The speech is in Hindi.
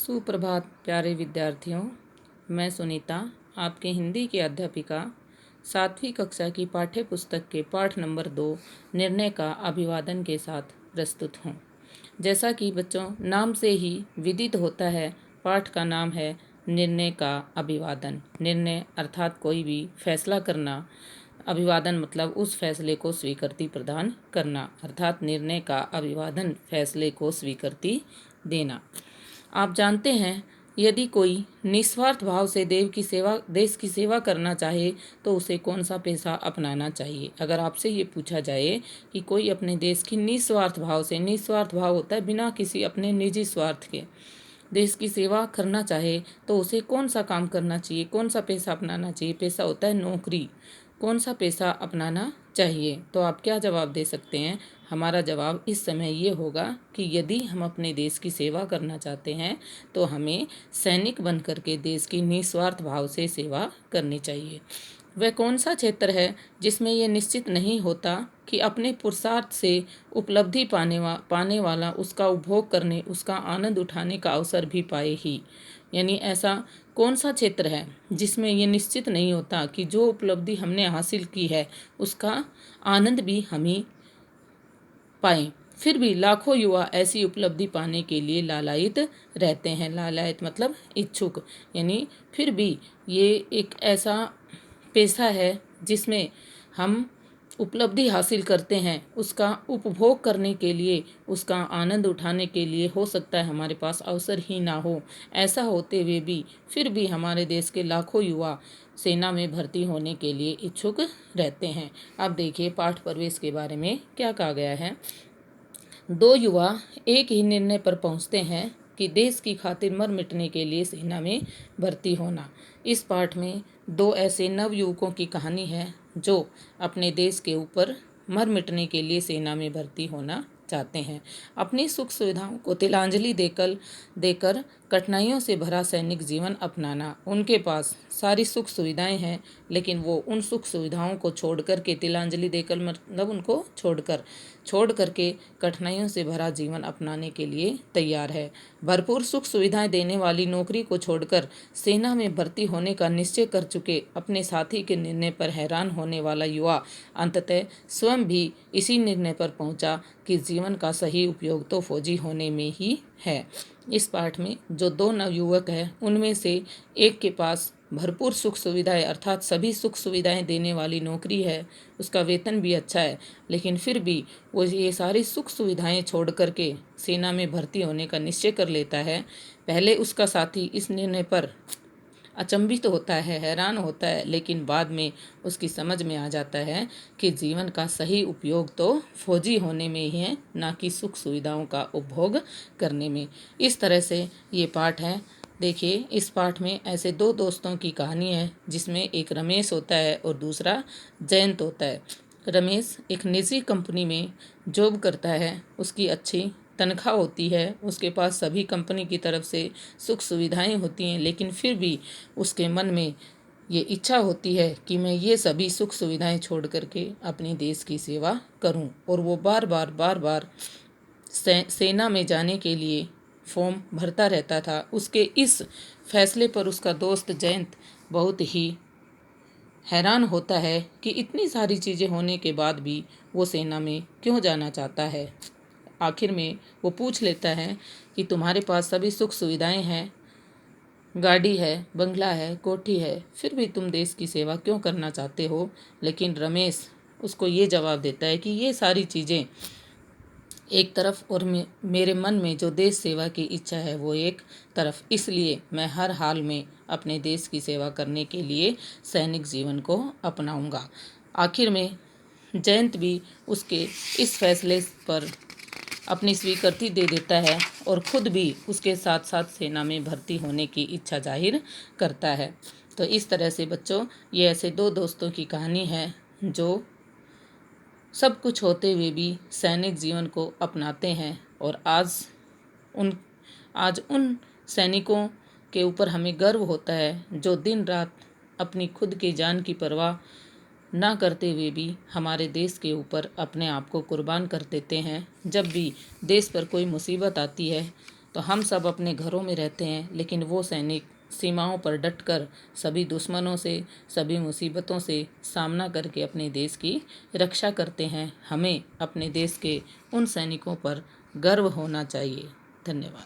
सुप्रभात प्यारे विद्यार्थियों, मैं सुनीता आपके हिंदी की अध्यापिका 7वीं कक्षा की पाठ्य पुस्तक के पाठ नंबर 2 निर्णय का अभिवादन के साथ प्रस्तुत हूँ। जैसा कि बच्चों नाम से ही विदित होता है, पाठ का नाम है निर्णय का अभिवादन। निर्णय अर्थात कोई भी फैसला करना, अभिवादन मतलब उस फैसले को स्वीकृति प्रदान करना, अर्थात निर्णय का अभिवादन फैसले को स्वीकृति देना। आप जानते हैं, यदि कोई निस्वार्थ भाव से देश की सेवा करना चाहे तो उसे कौन सा पेशा अपनाना चाहिए। अगर आपसे ये पूछा जाए कि कोई अपने देश की निस्वार्थ भाव होता है बिना किसी अपने निजी स्वार्थ के, देश की सेवा करना चाहे तो उसे कौन सा काम करना चाहिए, कौन सा पेशा अपनाना चाहिए। पेशा होता है नौकरी। कौन सा पेशा अपनाना चाहिए, तो आप क्या जवाब दे सकते हैं? हमारा जवाब इस समय ये होगा कि यदि हम अपने देश की सेवा करना चाहते हैं तो हमें सैनिक बन करके देश की निस्वार्थ भाव से सेवा करनी चाहिए। वह कौन सा क्षेत्र है जिसमें यह निश्चित नहीं होता कि अपने पुरुषार्थ से उपलब्धि पाने वाला उसका उपभोग करने, उसका आनंद उठाने का अवसर भी पाए ही। यानी ऐसा कौन सा क्षेत्र है जिसमें ये निश्चित नहीं होता कि जो उपलब्धि हमने हासिल की है उसका आनंद भी हम ही पाएं। फिर भी लाखों युवा ऐसी उपलब्धि पाने के लिए लालायित रहते हैं। लालायित मतलब इच्छुक। यानी फिर भी ये एक ऐसा पेशा है जिसमें हम उपलब्धि हासिल करते हैं, उसका उपभोग करने के लिए, उसका आनंद उठाने के लिए हो सकता है हमारे पास अवसर ही ना हो। ऐसा होते हुए भी फिर भी हमारे देश के लाखों युवा सेना में भर्ती होने के लिए इच्छुक रहते हैं। अब देखिए पाठ प्रवेश के बारे में क्या कहा गया है। दो युवा एक ही निर्णय पर पहुंचते हैं कि देश की खातिर मर मिटने के लिए सेना में भर्ती होना। इस पाठ में दो ऐसे नवयुवकों की कहानी है जो अपने देश के ऊपर मर मिटने के लिए सेना में भर्ती होना चाहते हैं। अपनी सुख सुविधाओं को तिलांजलि देकर कठिनाइयों से भरा सैनिक जीवन अपनाना। उनके पास सारी सुख सुविधाएं हैं, लेकिन वो उन सुख सुविधाओं को छोड़कर के तिलांजलि देकर मतलब उनको छोड़ करके कठिनाइयों से भरा जीवन अपनाने के लिए तैयार है। भरपूर सुख सुविधाएं देने वाली नौकरी को छोड़कर सेना में भर्ती होने का निश्चय कर चुके अपने साथी के निर्णय पर हैरान होने वाला युवा अंततः स्वयं भी इसी निर्णय पर पहुंचा कि जीवन का सही उपयोग तो फौजी होने में ही है। इस पाठ में जो दो नवयुवक हैं उनमें से एक के पास भरपूर सुख सुविधाएं अर्थात सभी सुख सुविधाएं देने वाली नौकरी है, उसका वेतन भी अच्छा है, लेकिन फिर भी वो ये सारी सुख सुविधाएं छोड़ करके सेना में भर्ती होने का निश्चय कर लेता है। पहले उसका साथी इस निर्णय पर अचंभित होता है, हैरान होता है, लेकिन बाद में उसकी समझ में आ जाता है कि जीवन का सही उपयोग तो फौजी होने में ही है, ना कि सुख सुविधाओं का उपभोग करने में। इस तरह से ये पाठ है। देखिए इस पाठ में ऐसे दो दोस्तों की कहानी है जिसमें एक रमेश होता है और दूसरा जयंत होता है। रमेश एक निजी कंपनी में जॉब करता है, उसकी अच्छी तनख्वाह होती है, उसके पास सभी कंपनी की तरफ से सुख सुविधाएं होती हैं, लेकिन फिर भी उसके मन में ये इच्छा होती है कि मैं ये सभी सुख सुविधाएं छोड़ करके अपने देश की सेवा करूं। और वो बार बार सेना में जाने के लिए फॉर्म भरता रहता था। उसके इस फैसले पर उसका दोस्त जयंत बहुत ही हैरान होता है कि इतनी सारी चीज़ें होने के बाद भी वो सेना में क्यों जाना चाहता है। आखिर में वो पूछ लेता है कि तुम्हारे पास सभी सुख सुविधाएं हैं, गाड़ी है, बंगला है, कोठी है, फिर भी तुम देश की सेवा क्यों करना चाहते हो। लेकिन रमेश उसको ये जवाब देता है कि ये सारी चीज़ें एक तरफ और मेरे मन में जो देश सेवा की इच्छा है वो एक तरफ, इसलिए मैं हर हाल में अपने देश की सेवा करने के लिए सैनिक जीवन को अपनाऊंगा। आखिर में जयंत भी उसके इस फैसले पर अपनी स्वीकृति दे देता है और खुद भी उसके साथ साथ सेना में भर्ती होने की इच्छा जाहिर करता है। तो इस तरह से बच्चों ये ऐसे दो दोस्तों की कहानी है जो सब कुछ होते हुए भी सैनिक जीवन को अपनाते हैं। और आज उन सैनिकों के ऊपर हमें गर्व होता है जो दिन रात अपनी खुद की जान की परवाह ना करते हुए भी हमारे देश के ऊपर अपने आप को कुर्बान कर देते हैं। जब भी देश पर कोई मुसीबत आती है तो हम सब अपने घरों में रहते हैं, लेकिन वो सैनिक सीमाओं पर डटकर सभी दुश्मनों से, सभी मुसीबतों से सामना करके अपने देश की रक्षा करते हैं। हमें अपने देश के उन सैनिकों पर गर्व होना चाहिए। धन्यवाद।